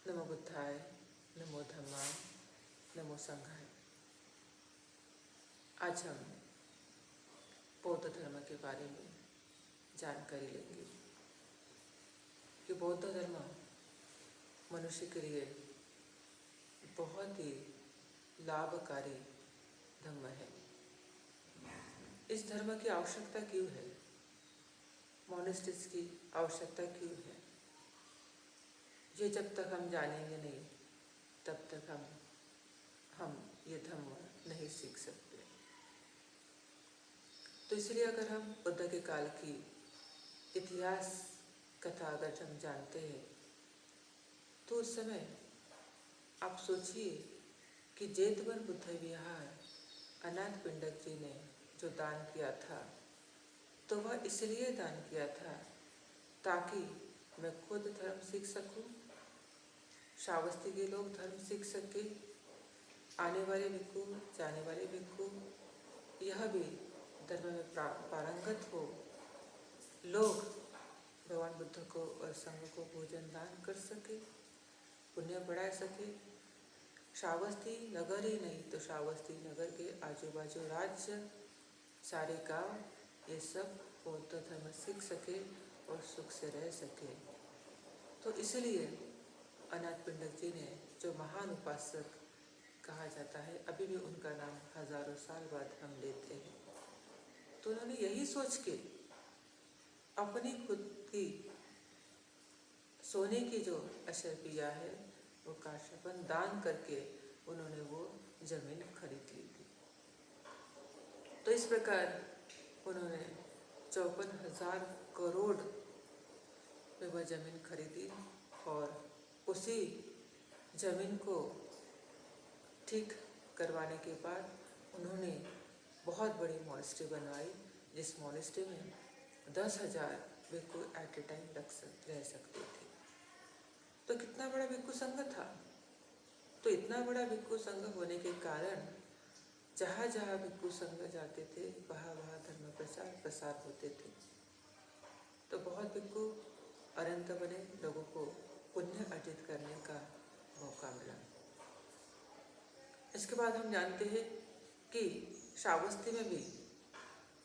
नमो बुद्धाय, नमो धम्माय, नमो संघाय। आज हम बौद्ध धर्म के बारे में जानकारी लेंगे कि बौद्ध धर्म मनुष्य के लिए बहुत ही लाभकारी धर्म है। इस धर्म की आवश्यकता क्यों है? मोनेस्टिक्स की आवश्यकता क्यों है? ये जब तक हम जानेंगे नहीं तब तक हम ये धर्म नहीं सीख सकते। तो इसलिए अगर हम बुद्ध के काल की इतिहास कथा अगर हम जानते हैं तो उस समय आप सोचिए कि जेतवन बुद्ध विहार अनाथ पिंडक जी ने जो दान किया था तो वह इसलिए दान किया था ताकि मैं खुद धर्म सीख सकूं, श्रावस्ती के लोग धर्म सीख सके, आने वाले भिक्खु, जाने वाले भिक्खु यह भी धर्म में पारंगत हो, लोग भगवान बुद्ध को और संघ को भोजन दान कर सके, पुण्य बढ़ा सके। श्रावस्ती नगर ही नहीं तो श्रावस्ती नगर के आजू बाजू राज्य, सारे गांव ये सब बौद्ध धर्म सीख सके और सुख से रह सके। तो इसलिए अनाथ पिंडक जी ने जो महान उपासक कहा जाता है, अभी भी उनका नाम हजारों साल बाद हम लेते हैं। तो उन्होंने यही सोच के अपनी खुद की सोने की जो अशरफिया है वो काशापन दान करके उन्होंने वो जमीन खरीद ली थी। तो इस प्रकार उन्होंने 54,000 करोड़ में वह जमीन खरीदी और उसी जमीन को ठीक करवाने के बाद उन्होंने बहुत बड़ी मॉनेस्ट्री बनवाई, जिस मॉनेस्ट्री में 10,000 भिक्खु एट ए टाइम रह सकते थे। तो कितना बड़ा भिक्खु संघ था। तो इतना बड़ा भिक्खु संघ होने के कारण जहाँ जहाँ भिक्खु संघ जाते थे वहाँ वहाँ धर्म प्रसार होते थे। तो बहुत भिक्खु अरंत बने, लोगों को पुण्य अर्जित करने का मौका मिला। इसके बाद हम जानते हैं कि श्रावस्ती में भी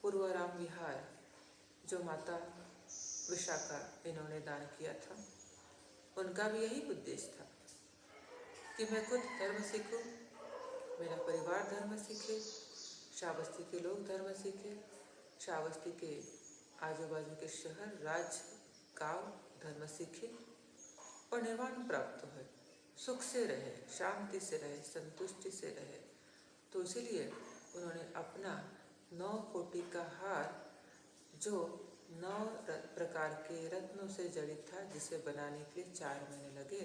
पूर्वाराम विहार जो माता विशाखा इन्होंने दान किया था, उनका भी यही उद्देश्य था कि मैं खुद धर्म सीखूं, मेरा परिवार धर्म सीखे, श्रावस्ती के लोग धर्म सीखे, श्रावस्ती के आजू बाजू के शहर, राज्य, गांव धर्म सीखे और निर्वाण प्राप्त हो, सुख से रहे, शांति से रहे, संतुष्टि से रहे। तो इसीलिए उन्होंने अपना 9 कोटि का हार जो 9 प्रकार के रत्नों से जड़ित था, जिसे बनाने के लिए 4 महीने लगे,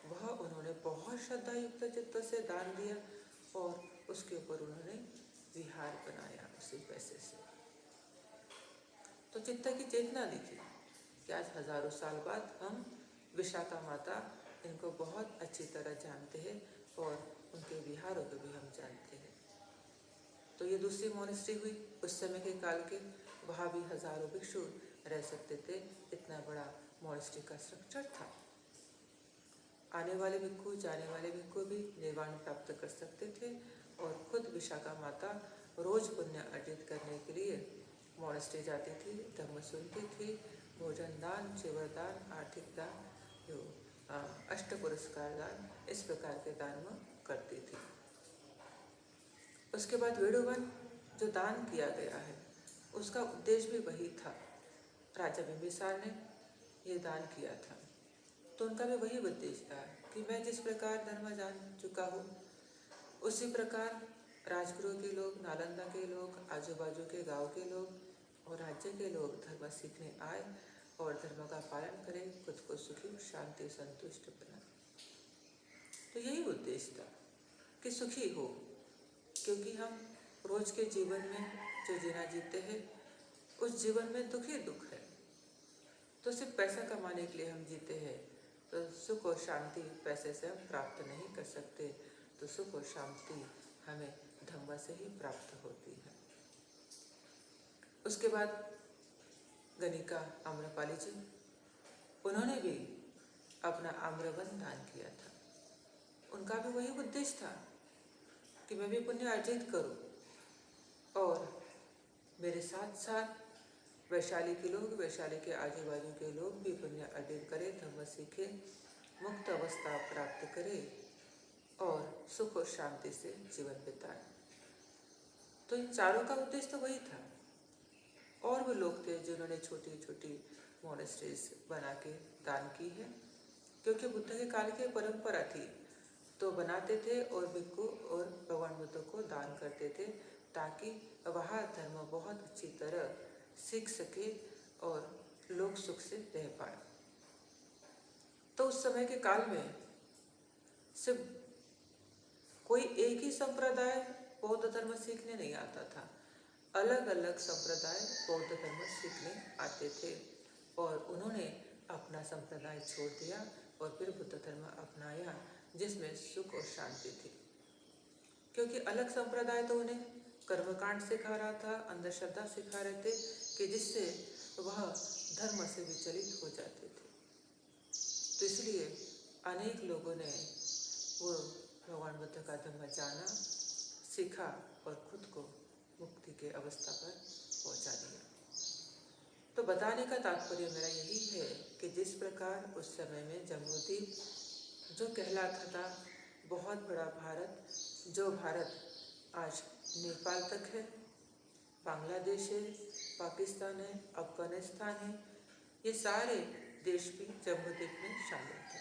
वह उन्होंने बहुत श्रद्धा युक्त चित्त से दान दिया और उसके ऊपर उन्होंने विहार बनाया उसी पैसे से। तो चित्त की चेतना दिखी कि आज हजारों साल बाद हम विशाखा माता इनको बहुत अच्छी तरह जानते हैं और उनके विहारों को भी हम जानते हैं। तो ये दूसरी मॉनेस्ट्री हुई उस समय के काल के, वहाँ भी हजारों भिक्षु रह सकते थे, इतना बड़ा मॉनेस्ट्री का स्ट्रक्चर था। आने वाले भिक्खु, जाने वाले भिक्खु भी निर्वाण प्राप्त कर सकते थे और खुद विशाखा माता रोज पुण्य अर्जित करने के लिए मॉनेस्ट्री जाती थी, धर्म सुनती थी, भोजन दान, चीवर दान, आर्थिक दान, जो अष्ट पुरस्कार दान, इस प्रकार के दान करती थी। उसके बाद वेणुवन जो दान किया गया है उसका उद्देश्य भी वही था। राजा बिंबिसार ने ये दान किया था तो उनका भी वही उद्देश्य था कि मैं जिस प्रकार धर्म जान चुका हूँ उसी प्रकार राजगुरु के लोग, नालंदा के लोग, आजू बाजू के गांव के लोग और राज्य के लोग धर्म सीखने आए और धर्म का पालन करें, खुद को सुखी, शांति, संतुष्ट बनाए। तो यही उद्देश्य था कि सुखी हो, क्योंकि हम रोज के जीवन में जो जीना जीते हैं उस जीवन में दुख ही दुख है। तो सिर्फ पैसा कमाने के लिए हम जीते हैं तो सुख और शांति पैसे से हम प्राप्त नहीं कर सकते। तो सुख और शांति हमें धम्म से ही प्राप्त होती है। उसके बाद गणिका आम्रपाली जी, उन्होंने भी अपना आम्रवन दान किया था। उनका भी वही उद्देश्य था कि मैं भी पुण्य अर्जित करूं और मेरे साथ साथ वैशाली के लोग, वैशाली के आजू बाजू के लोग भी पुण्य अर्जित करें, धर्म सीखें, मुक्त अवस्था प्राप्त करें और सुख और शांति से जीवन बिताएं। तो इन चारों का उद्देश्य तो वही था। और भी लोग थे जिन्होंने छोटी छोटी मोनेस्ट्रीज बना के दान की है, क्योंकि बुद्ध के काल की परंपरा थी तो बनाते थे और भिक्षु और भगवान बुद्ध को दान करते थे, ताकि वह धर्म बहुत अच्छी तरह सीख सके और लोग सुख से रह पाए। तो उस समय के काल में सिर्फ कोई एक ही संप्रदाय बौद्ध धर्म सीखने नहीं आता था, अलग अलग संप्रदाय बौद्ध धर्म सीखने आते थे और उन्होंने अपना संप्रदाय छोड़ दिया और फिर बुद्ध धर्म अपनाया, जिसमें सुख और शांति थी। क्योंकि अलग संप्रदाय तो उन्हें कर्मकांड सिखा रहा था, अंधश्रद्धा सिखा रहे थे कि जिससे वह धर्म से विचलित हो जाते थे। तो इसलिए अनेक लोगों ने वो भगवान बुद्ध का धर्म जाना, सीखा और खुद को मुक्ति के अवस्था पर पहुंचा दिया। तो बताने का तात्पर्य मेरा यही है कि जिस प्रकार उस समय में जम्बूद्वीप जो कहलाता था बहुत बड़ा भारत, जो भारत आज नेपाल तक है, बांग्लादेश है, पाकिस्तान है, अफगानिस्तान है, ये सारे देश भी जम्बूद्वीप में शामिल थे।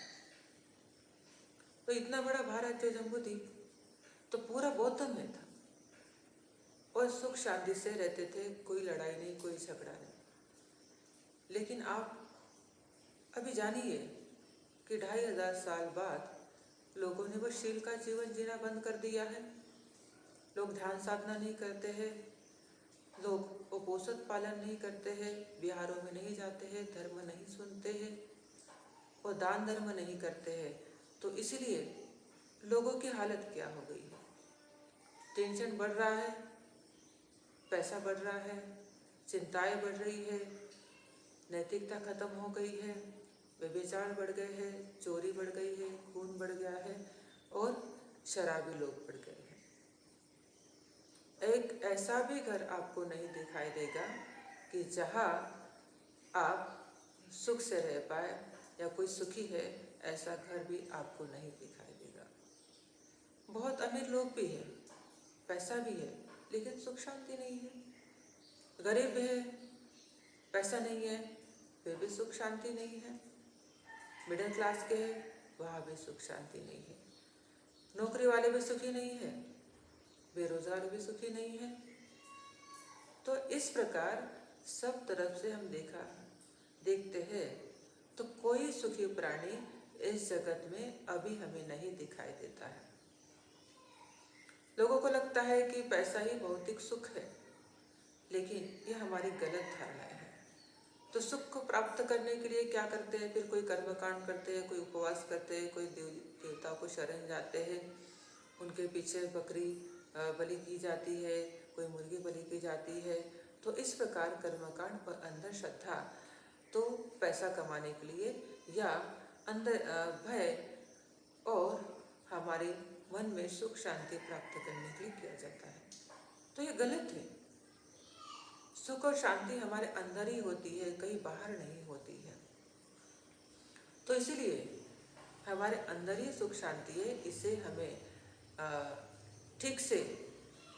तो इतना बड़ा भारत जो जम्बूद्वीप तो पूरा बौद्ध में था और सुख शांति से रहते थे, कोई लड़ाई नहीं, कोई झगड़ा नहीं। लेकिन आप अभी जानिए कि 2500 साल बाद लोगों ने वो शील का जीवन जीना बंद कर दिया है। लोग ध्यान साधना नहीं करते हैं, लोग उपोषण पालन नहीं करते हैं, विहारों में नहीं जाते हैं, धर्म नहीं सुनते हैं और दान धर्म नहीं करते हैं। तो इसलिए लोगों की हालत क्या हो गई है? टेंशन बढ़ रहा है, पैसा बढ़ रहा है, चिंताएं बढ़ रही है, नैतिकता खत्म हो गई है, व्यभिचार बढ़ गए हैं, चोरी बढ़ गई है, खून बढ़ गया है और शराबी लोग बढ़ गए हैं। एक ऐसा भी घर आपको नहीं दिखाई देगा कि जहाँ आप सुख से रह पाए या कोई सुखी है, ऐसा घर भी आपको नहीं दिखाई देगा। बहुत अमीर लोग भी हैं, पैसा भी है, लेकिन सुख शांति नहीं है। गरीब है, पैसा नहीं है, फिर भी सुख शांति नहीं है। मिडिल क्लास के हैं, वहाँ भी सुख शांति नहीं है। नौकरी वाले भी सुखी नहीं है, बेरोजगार भी सुखी नहीं है। तो इस प्रकार सब तरफ से हम देखते हैं तो कोई सुखी प्राणी इस जगत में अभी हमें नहीं दिखाई देता है। लोगों को लगता है कि पैसा ही भौतिक सुख है, लेकिन ये हमारी गलत धारणा है। तो सुख को प्राप्त करने के लिए क्या करते हैं? फिर कोई कर्मकांड करते हैं, कोई उपवास करते हैं, कोई देवताओं को शरण जाते हैं, उनके पीछे बकरी बलि की जाती है, कोई मुर्गी बलि की जाती है। तो इस प्रकार कर्मकांड पर अंदर श्रद्धा तो पैसा कमाने के लिए या अंदर भय और हमारे मन में सुख शांति प्राप्त करने के लिए किया जाता है। तो ये गलत है। सुख और शांति हमारे अंदर ही होती है, कहीं बाहर नहीं होती है। तो इसीलिए हमारे अंदर ही सुख शांति है। इसे हमें ठीक से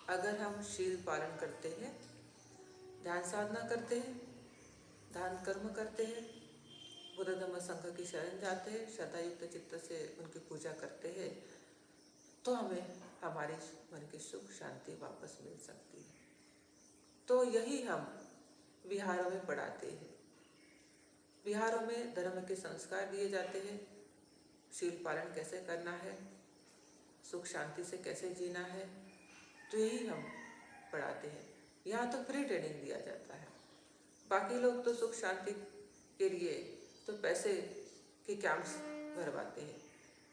अगर हम शील पालन करते हैं, ध्यान साधना करते हैं, दान कर्म करते हैं, बुद्ध धम्म संघ की शरण जाते हैं, श्रद्धायुक्त चित्त से उनकी पूजा करते हैं, तो हमें हमारे मन की सुख शांति वापस मिल सकती है। तो यही हम विहारों में पढ़ाते हैं। विहारों में धर्म के संस्कार दिए जाते हैं, शील पालन कैसे करना है, सुख शांति से कैसे जीना है, तो यही हम पढ़ाते हैं। यहाँ तो फ्री ट्रेनिंग दिया जाता है। बाकी लोग तो सुख शांति के लिए तो पैसे के कैंप्स भरवाते हैं,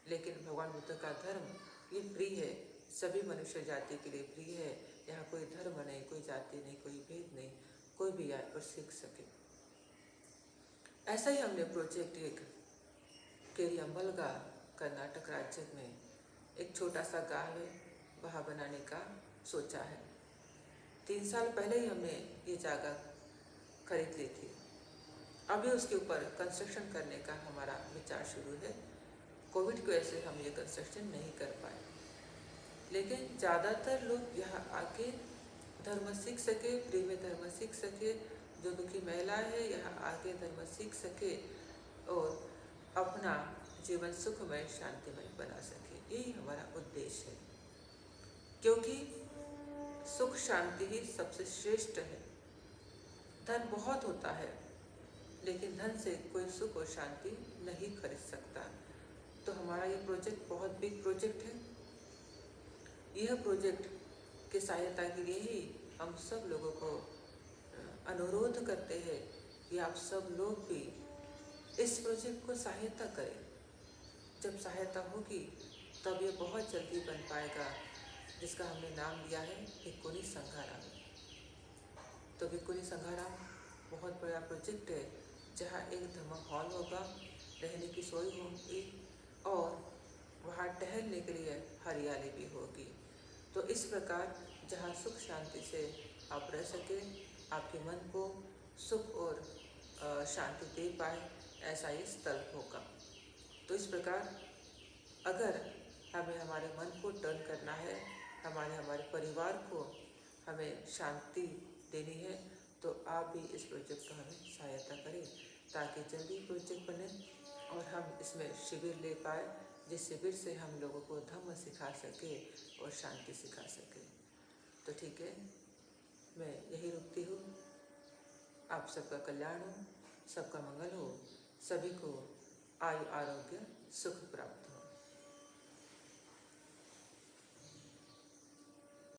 लेकिन भगवान बुद्ध का धर्म ये फ्री है, सभी मनुष्य जाति के लिए फ्री है। यहाँ कोई धर्म नहीं, कोई जाति नहीं, कोई भेद नहीं, कोई भी आए और सीख सके। ऐसा ही हमने प्रोजेक्ट एक केरियम्बलगा कर्नाटक राज्य में एक छोटा सा गांव है, वहाँ बनाने का सोचा है। 3 साल पहले ही हमने ये जगह खरीद ली थी। अभी उसके ऊपर कंस्ट्रक्शन करने का हमारा विचार शुरू है। कोविड की वजह से हम ये कंस्ट्रक्शन नहीं कर पाए, लेकिन ज़्यादातर लोग यहाँ आके धर्म सीख सके, फ्री में धर्म सीख सके। जो दुखी महिलाएं हैं यहाँ आके धर्म सीख सके और अपना जीवन सुखमय शांतिमय बना सके। यही हमारा उद्देश्य है, क्योंकि सुख शांति ही सबसे श्रेष्ठ है। धन बहुत होता है, लेकिन धन से कोई सुख और शांति नहीं खरीद सकता। तो हमारा ये प्रोजेक्ट बहुत बिग प्रोजेक्ट है। यह प्रोजेक्ट की सहायता के लिए ही हम सब लोगों को अनुरोध करते हैं कि आप सब लोग भी इस प्रोजेक्ट को सहायता करें। जब सहायता होगी तब ये बहुत जल्दी बन पाएगा, जिसका हमने नाम दिया है भिक्खुनी संघाराम। तो भिक्खुनी संघाराम बहुत बड़ा प्रोजेक्ट है, जहाँ एक धर्म हॉल होगा, रहने की सोई होगी और वहाँ टहलने के लिए हरियाली भी होगी। तो इस प्रकार जहाँ सुख शांति से आप रह सके, आपके मन को सुख और शांति दे पाए, ऐसा ही स्थल होगा। तो इस प्रकार अगर हमें हमारे मन को टर्न करना है, हमारे परिवार को हमें शांति देनी है, तो आप भी इस प्रोजेक्ट को हमें सहायता करें, ताकि जल्दी प्रोजेक्ट बने और हम इसमें शिविर ले पाए, जिस शिविर से हम लोगों को धम्म सिखा सके और शांति सिखा सके। तो ठीक है, मैं यही रुकती हूँ। आप सबका कल्याण हो, सबका मंगल हो, सभी को आयु आरोग्य सुख प्राप्त।